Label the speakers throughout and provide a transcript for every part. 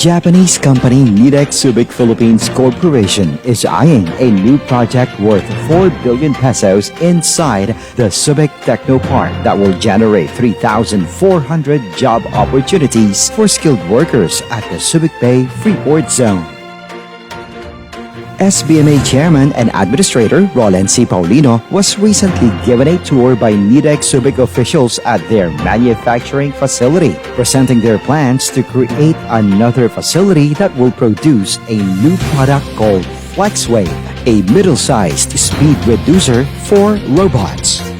Speaker 1: Japanese company Nidec Subic Philippines Corporation is eyeing a new project worth 4 billion pesos inside the Subic Techno Park that will generate 3,400 job opportunities for skilled workers at the Subic Bay Freeport zone. SBMA Chairman and Administrator Rolen C. Paulino was recently given a tour by Nidec Subic officials at their manufacturing facility, presenting their plans to create another facility that will produce a new product called Flexwave, a middle-sized speed reducer for robots.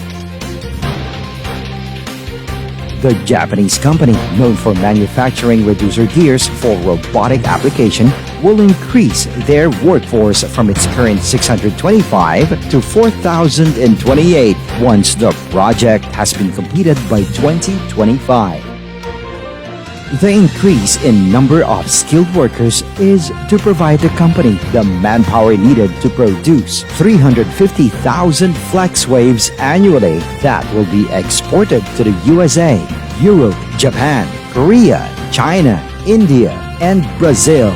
Speaker 1: The Japanese company, known for manufacturing reducer gears for robotic application, will increase their workforce from its current 625 to 4,028 once the project has been completed by 2025. The increase in number of skilled workers is to provide the company the manpower needed to produce 350,000 Flexwaves annually that will be exported to the USA, Europe, Japan, Korea, China, India, and Brazil.